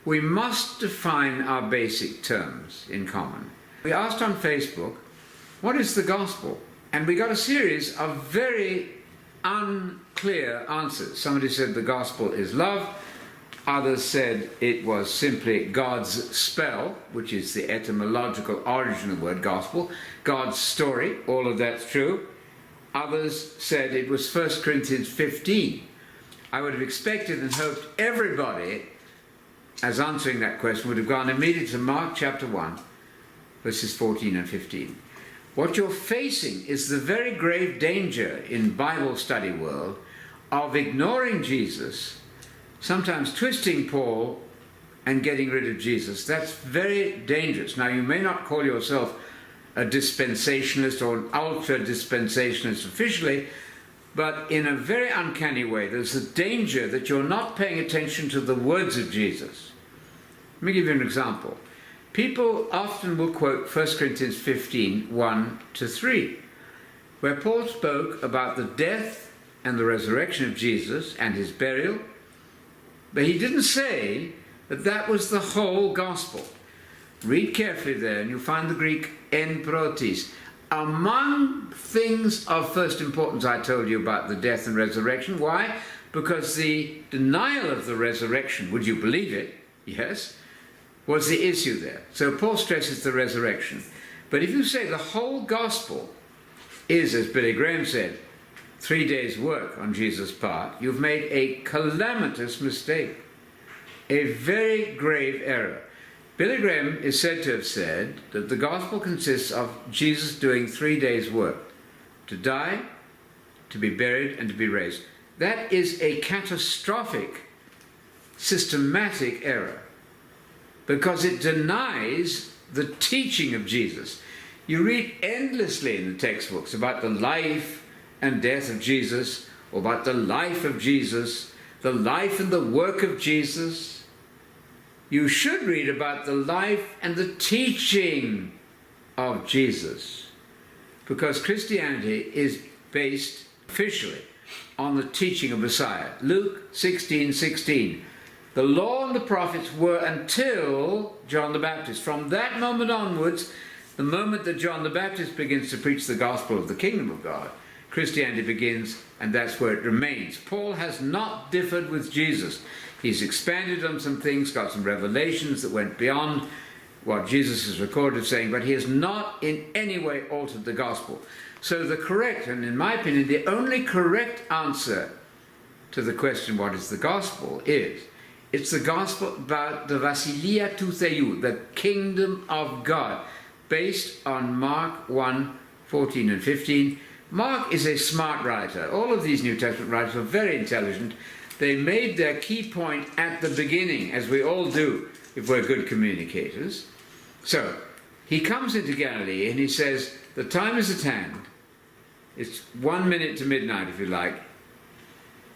we must define our basic terms in common. We asked on Facebook, what is the gospel? And we got a series of very unclear answers. Somebody said the gospel is love. Others said it was simply God's spell, which is the etymological origin of the word gospel. God's story, all of that's true. Others said it was 1 Corinthians 15. I would have expected and hoped everybody, as answering that question, would have gone immediately to Mark chapter 1, verses 14 and 15. What you're facing is the very grave danger in Bible study world of ignoring Jesus, sometimes twisting Paul and getting rid of Jesus. That's very dangerous. Now, you may not call yourself a dispensationalist or an ultra-dispensationalist officially, but in a very uncanny way, there's a danger that you're not paying attention to the words of Jesus. Let me give you an example. People often will quote 1 Corinthians 15, 1-3, where Paul spoke about the death and the resurrection of Jesus and his burial, but he didn't say that that was the whole gospel. Read carefully there and you'll find the Greek en protis. Among things of first importance I told you about the death and resurrection. Why? Because the denial of the resurrection, would you believe it? Yes, was the issue there. So Paul stresses the resurrection. But if you say the whole gospel is, as Billy Graham said, 3 days' work on Jesus' part, you've made a calamitous mistake, a very grave error. Billy Graham is said to have said that the gospel consists of Jesus doing 3 days' work, to die, to be buried, and to be raised. That is a catastrophic, systematic error, because it denies the teaching of Jesus. You read endlessly in the textbooks about the life and death of Jesus, or about the life of Jesus, the life and the work of Jesus. You should read about the life and the teaching of Jesus, because Christianity is based officially on the teaching of Messiah. Luke 16:16. The law and the prophets were until John the Baptist. From that moment onwards, the moment that John the Baptist begins to preach the gospel of the kingdom of God, Christianity begins, and that's where it remains. Paul has not differed with Jesus. He's expanded on some things, got some revelations that went beyond what Jesus is recorded as saying, but he has not in any way altered the gospel. So the correct, and in my opinion, the only correct answer to the question, what is the gospel, is it's the gospel about the Vasilia tou Theou, the kingdom of God, based on Mark 1, 14 and 15. Mark is a smart writer. All of these New Testament writers are very intelligent. They made their key point at the beginning, as we all do if we're good communicators. So, he comes into Galilee and he says, the time is at hand. It's 1 minute to midnight, if you like.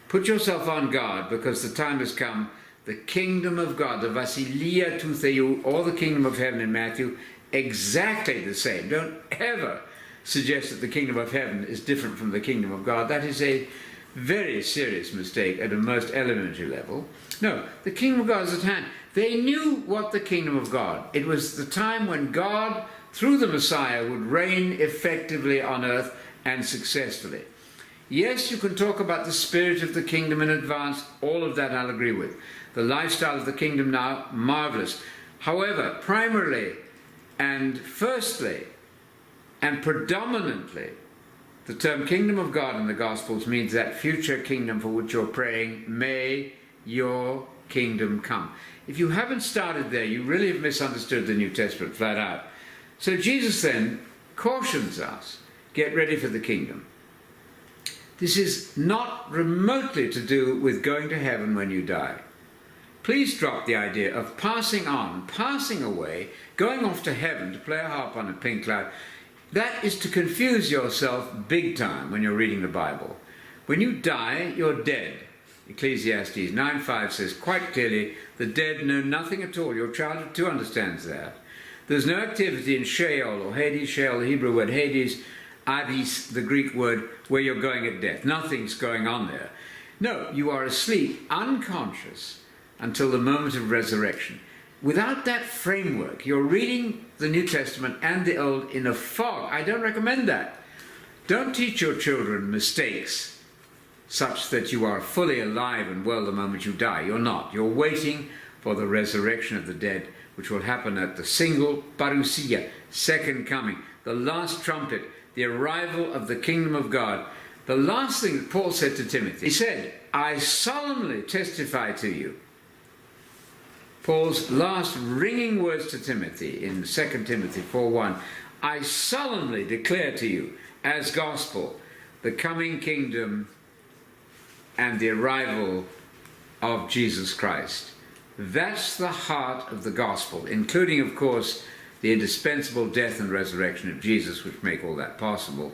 Put yourself on guard, because the time has come. The kingdom of God, the Vasilia tou Theou, or the kingdom of heaven in Matthew, exactly the same. Don't ever suggest that the kingdom of heaven is different from the kingdom of God. That is a very serious mistake at a most elementary level. No, the kingdom of God is at hand. They knew what the kingdom of God. It was the time when God, through the Messiah, would reign effectively on earth and successfully. Yes, you can talk about the spirit of the kingdom in advance. All of that I'll agree with. The lifestyle of the kingdom now, marvelous. However, primarily and firstly and predominantly, the term kingdom of God in the Gospels means that future kingdom for which you're praying, may your kingdom come. If you haven't started there, you really have misunderstood the New Testament flat out. So Jesus then cautions us, get ready for the kingdom. This is not remotely to do with going to heaven when you die. Please drop the idea of passing on, passing away, going off to heaven to play a harp on a pink cloud. That is to confuse yourself big time when you're reading the Bible. When you die, you're dead. Ecclesiastes 9:5 says quite clearly, the dead know nothing at all. Your child too understands that. There's no activity in Sheol or Hades. Sheol, the Hebrew word Hades, Hades, the Greek word, where you're going at death. Nothing's going on there. No, you are asleep, unconscious, until the moment of resurrection. Without that framework, you're reading the New Testament and the Old in a fog. I don't recommend that. Don't teach your children mistakes such that you are fully alive and well the moment you die. You're not. You're waiting for the resurrection of the dead, which will happen at the single parousia, second coming, the last trumpet, the arrival of the kingdom of God. The last thing that Paul said to Timothy, he said, I solemnly testify to you. Paul's last ringing words to Timothy in 2 Timothy 4:1, I solemnly declare to you as gospel the coming kingdom and the arrival of Jesus Christ. That's the heart of the gospel, including, of course, the indispensable death and resurrection of Jesus, which make all that possible.